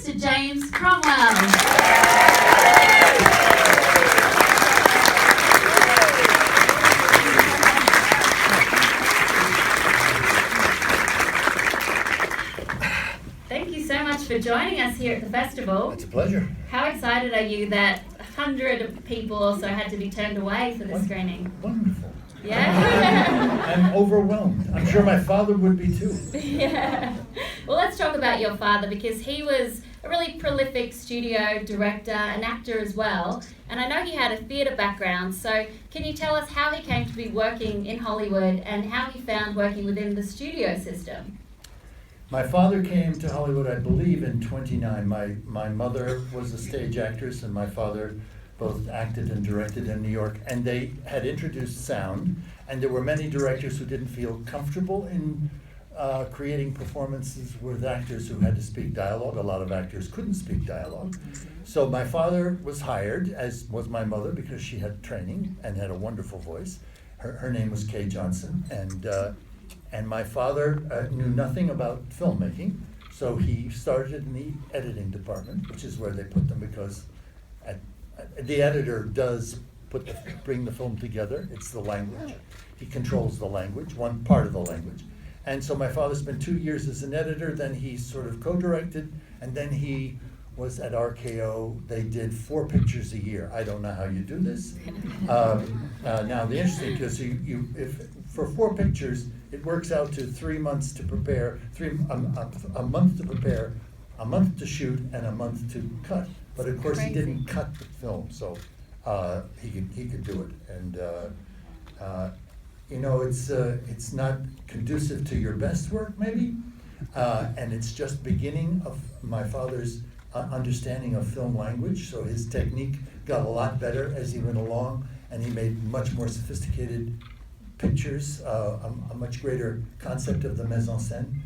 Mr. James Cromwell. Thank you so much for joining us here at the festival. It's a pleasure. How excited are you that 100 people also had to be turned away for the screening? Wonderful. Yeah? I'm overwhelmed. I'm sure my father would be too. Yeah. Well, let's talk about your father, because he was a really prolific studio director, an actor as well, and I know he had a theatre background, so can you tell us how he came to be working in Hollywood and how he found working within the studio system? My father came to Hollywood, I believe, in 29. My mother was a stage actress, and my father both acted and directed in New York, and they had introduced sound, and there were many directors who didn't feel comfortable in creating performances with actors who had to speak dialogue. A lot of actors couldn't speak dialogue. So my father was hired, as was my mother, because she had training and had a wonderful voice. Her name was Kay Johnson, and my father knew nothing about filmmaking, so he started in the editing department, which is where they put them, because the editor does bring the film together. It's the language. He controls the language, one part of the language. And so my father spent 2 years as an editor, then he sort of co-directed, and then he was at RKO. They did 4 pictures a year. I don't know how you do this. Now the interesting, because if for 4 pictures, it works out to 3 months to prepare, a month to prepare, a month to shoot, and a month to cut. But of course, he didn't cut the film, so he could do it. And it's not conducive to your best work, maybe, and it's just beginning of my father's understanding of film language. So his technique got a lot better as he went along, and he made much more sophisticated pictures, a much greater concept of the mise en scène,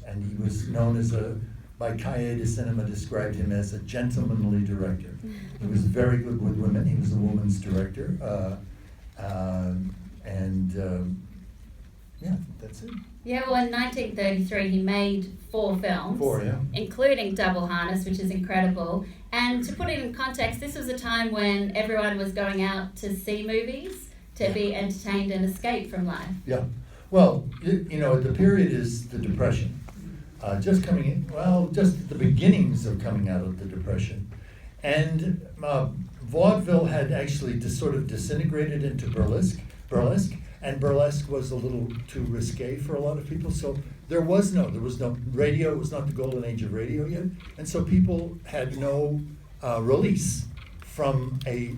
and he was known as by Cahiers de Cinema described him as a gentlemanly director. He was very good with women. He was a woman's director, yeah, that's it. Yeah, well, in 1933 he made 4 films, 4, yeah. including Double Harness, which is incredible. And to put it in context, this was a time when everyone was going out to see movies to be entertained and escape from life. Yeah, well, the period is the Depression. Just the beginnings of coming out of the Depression. And vaudeville had actually sort of disintegrated into burlesque, and burlesque was a little too risque for a lot of people, so there was no radio. It was not the golden age of radio yet, and so people had no release from a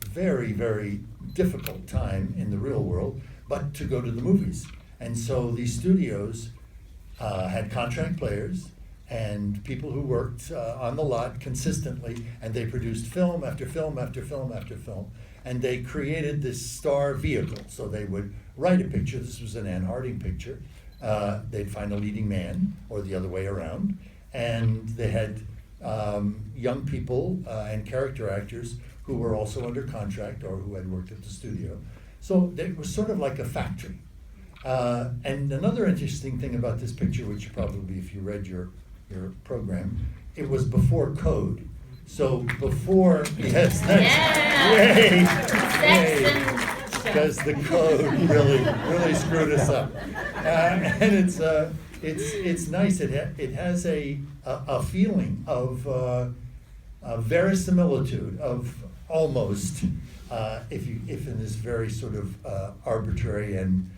very, very difficult time in the real world, but to go to the movies. And so these studios had contract players and people who worked on the lot consistently, and they produced film after film after film after film, and they created this star vehicle. So they would write a picture. This was an Anne Harding picture. They'd find a leading man, or the other way around, and they had young people and character actors who were also under contract or who had worked at the studio. So it was sort of like a factory. And another interesting thing about this picture, which probably if you read your program, it was before code. So before, yes, because the code really screwed us up. And it's nice. It has a feeling of verisimilitude, of almost, if in this very sort of arbitrary and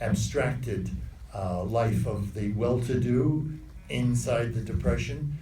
abstracted life of the well-to-do inside the Depression.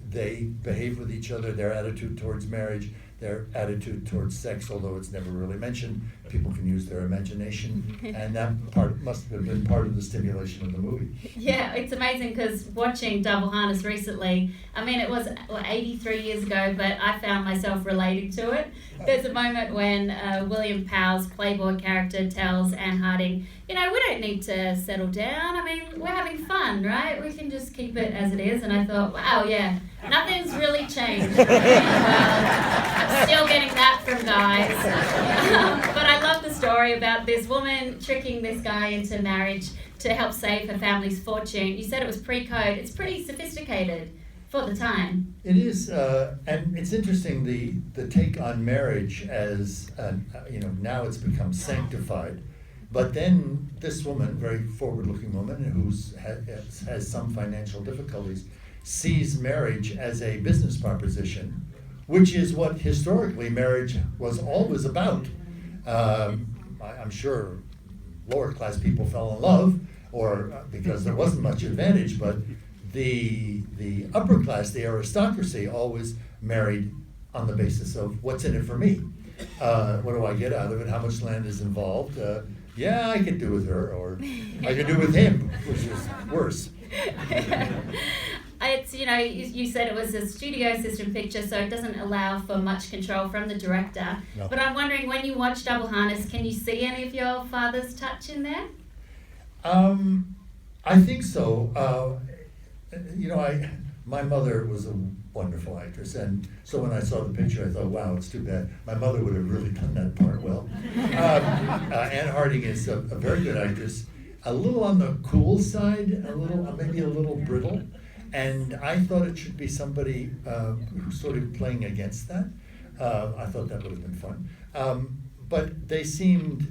They behave with each other, their attitude towards marriage, their attitude towards sex, although it's never really mentioned. People can use their imagination, and that part must have been part of the stimulation of the movie. Yeah, it's amazing because watching Double Harness recently, I mean, it was 83 years ago, but I found myself relating to it. There's a moment when William Powell's Playboy character tells Anne Harding, we don't need to settle down. I mean, we're having fun, right? We can just keep it as it is. And I thought, wow, yeah, nothing's really changed. I'm still getting that from guys. But I love the story about this woman tricking this guy into marriage to to help save her family's fortune. You said it was pre-code. It's pretty sophisticated for the time. It is, and it's interesting, the take on marriage as, now it's become sanctified. But then this woman, very forward-looking woman, who has some financial difficulties, sees marriage as a business proposition, which is what historically marriage was always about. I'm sure lower class people fell in love, or because there wasn't much advantage, but the upper class, the aristocracy, always married on the basis of what's in it for me. What do I get out of it? How much land is involved? Yeah, I could do with her, or I could do with him, which is worse. It's, you said it was a studio system picture, so it doesn't allow for much control from the director. No. But I'm wondering, when you watch Double Harness, can you see any of your father's touch in there? I think so. My mother was a wonderful actress, and so when I saw the picture, I thought, wow, it's too bad. My mother would have really done that part well. Anne Harding is a very good actress, a little on the cool side, maybe a little brittle, and I thought it should be somebody who's sort of playing against that. I thought that would have been fun. But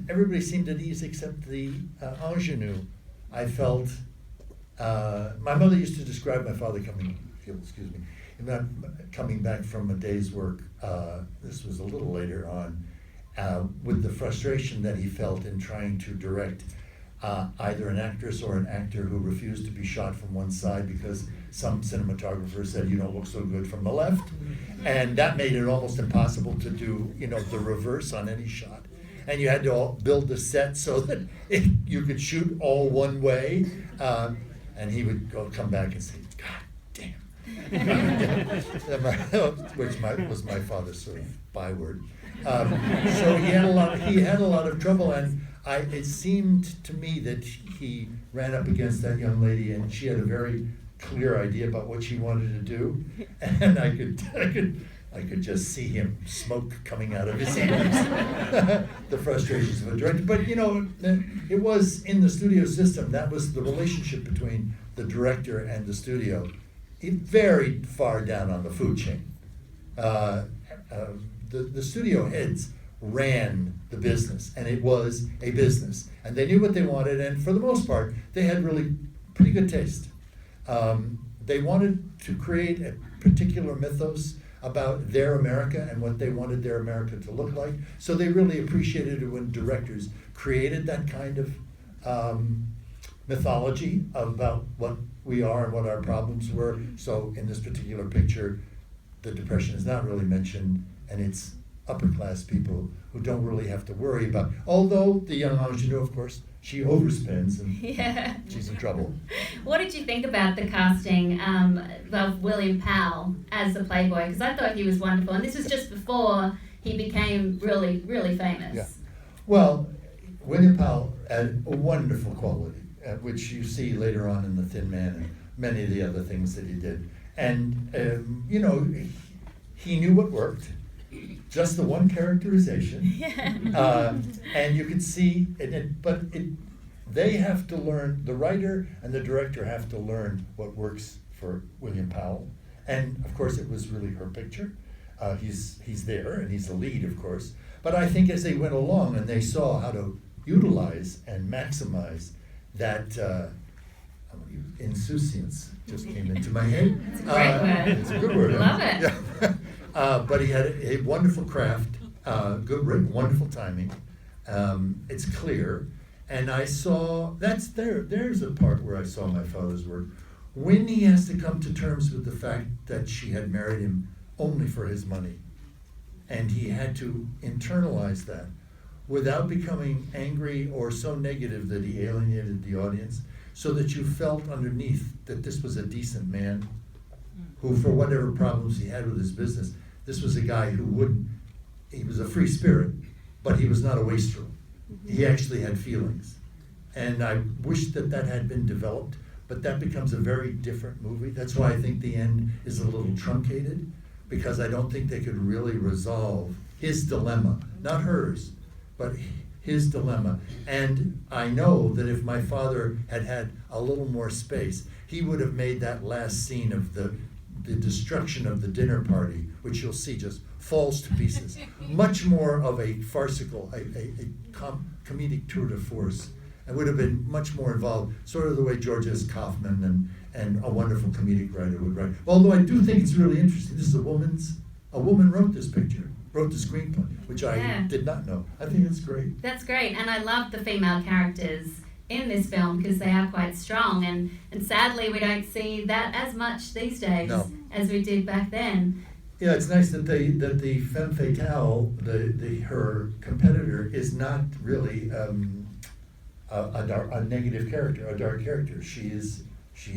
everybody seemed at ease except the ingenue. I felt, my mother used to describe my father coming back from a day's work, this was a little later on, with the frustration that he felt in trying to direct either an actress or an actor who refused to be shot from one side because some cinematographer said, you don't look so good from the left. And that made it almost impossible to do, the reverse on any shot. And you had to build the set so that you could shoot all one way. And he would come back and say, God damn. Which was my father's sort of byword. So he had a lot of trouble, and it seemed to me that he ran up against that young lady, and she had a very clear idea about what she wanted to do, and I could just see him, smoke coming out of his ears. The frustrations of a director. But it was in the studio system. That was the relationship between the director and the studio. It varied far down on the food chain. The studio heads ran the business, and it was a business, and they knew what they wanted, and for the most part, they had really pretty good taste. They wanted to create a particular mythos about their America and what they wanted their America to look like, so they really appreciated it when directors created that kind of mythology about what we are and what our problems were. So in this particular picture, the Depression is not really mentioned, and it's upper class people who don't really have to worry about, although the young ingenue, of course, she overspends and she's in trouble. What did you think about the casting of William Powell as the Playboy? Because I thought he was wonderful, and this was just before he became really, really famous. Yeah. Well, William Powell had a wonderful quality, which you see later on in The Thin Man and many of the other things that he did. And, he knew what worked, just the one characterization. And you could see, they have to learn, the writer and the director have to learn what works for William Powell. And, of course, it was really her picture. He's there, and he's the lead, of course. But I think as they went along and they saw how to utilize and maximize that insouciance just came into my head. It's a great word. It's a good word. Love it. Yeah. But he had a wonderful craft, good, wonderful timing. It's clear. And I saw, there's a part where I saw my father's work. When he has to come to terms with the fact that she had married him only for his money, and he had to internalize that without becoming angry or so negative that he alienated the audience, so that you felt underneath that this was a decent man who, for whatever problems he had with his business, this was a guy who he was a free spirit, but he was not a wastrel. He actually had feelings. And I wish that had been developed, but that becomes a very different movie. That's why I think the end is a little truncated, because I don't think they could really resolve his dilemma, not hers, but his dilemma. And I know that if my father had had a little more space, he would have made that last scene of the destruction of the dinner party, which you'll see just falls to pieces, much more of a farcical, comedic tour de force. It would have been much more involved, sort of the way George S. Kaufman and a wonderful comedic writer would write. Although I do think it's really interesting. This is a woman wrote this picture, wrote the screenplay, which I did not know. I think it's great. That's great, and I love the female characters in this film because they are quite strong, and sadly we don't see that as much these days as we did back then. Yeah, it's nice that the femme fatale, her competitor, is not really a negative character, a dark character. She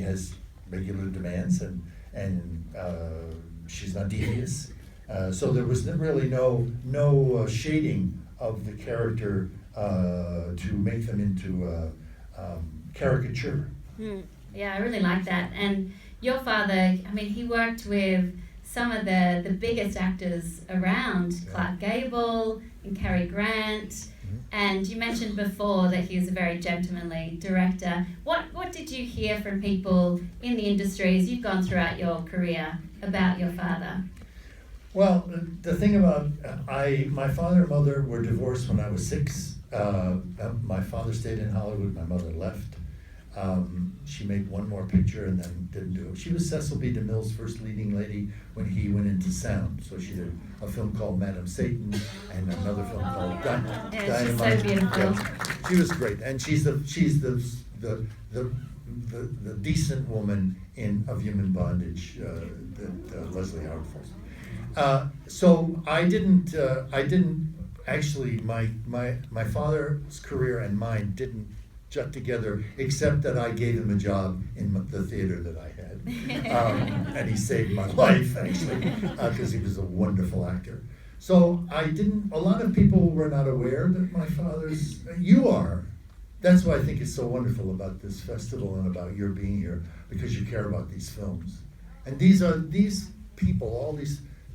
has regular demands and she's not devious. So there was really no shading of the character to make them into caricature. Yeah, I really like that. And your father, I mean, he worked with some of the biggest actors around, Clark Gable and Cary Grant. And you mentioned before that he was a very gentlemanly director. What did you hear from people in the industry as you've gone throughout your career about your father? Well, the thing about my father and mother were divorced when I was 6. My father stayed in Hollywood. My mother left. She made one more picture and then didn't do it. She was Cecil B. DeMille's first leading lady when he went into sound. So she did a film called Madam Satan and another film called Dynamite. She's so beautiful. Yeah, she was great, and she's the decent woman of Human Bondage that Leslie Howard falls. So I didn't actually. My father's career and mine didn't jut together, except that I gave him a job in the theater that I had. And he saved my life, actually, because he was a wonderful actor. So a lot of people were not aware that my father's, you are. That's why I think it's so wonderful about this festival and about your being here, because you care about these films. And these people,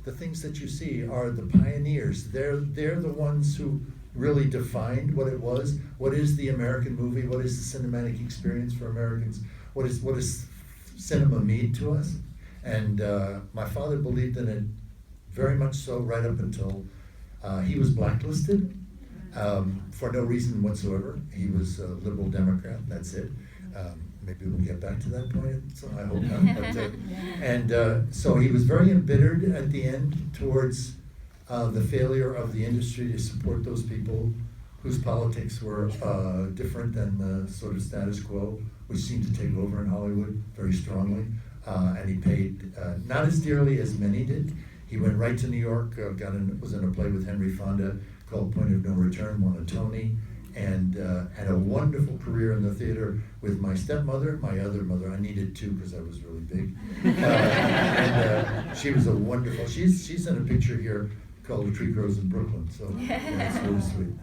the things that you see are the pioneers. They're the ones who really defined what it was. What is the American movie? What is the cinematic experience for Americans? What does cinema mean to us? And my father believed in it very much so, right up until he was blacklisted for no reason whatsoever. He was a liberal Democrat, and that's it. Maybe we'll get back to that point, so I hope not. So he was very embittered at the end towards the failure of the industry to support those people whose politics were different than the sort of status quo, which seemed to take over in Hollywood very strongly. And he paid not as dearly as many did. He went right to New York, was in a play with Henry Fonda called Point of No Return, won a Tony, and had a wonderful career in the theater with my stepmother, my other mother. I needed 2 because I was really big. And she was a wonderful, she's in a picture here called A Tree Grows in Brooklyn, so that's really sweet.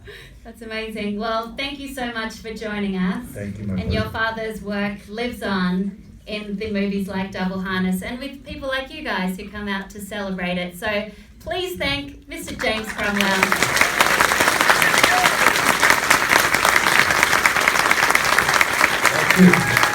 That's amazing. Well, thank you so much for joining us. Thank you, my And pleasure. your father's work lives on in the movies like Double Harness and with people like you guys who come out to celebrate it. So please thank Mr. James Cromwell. Thank you.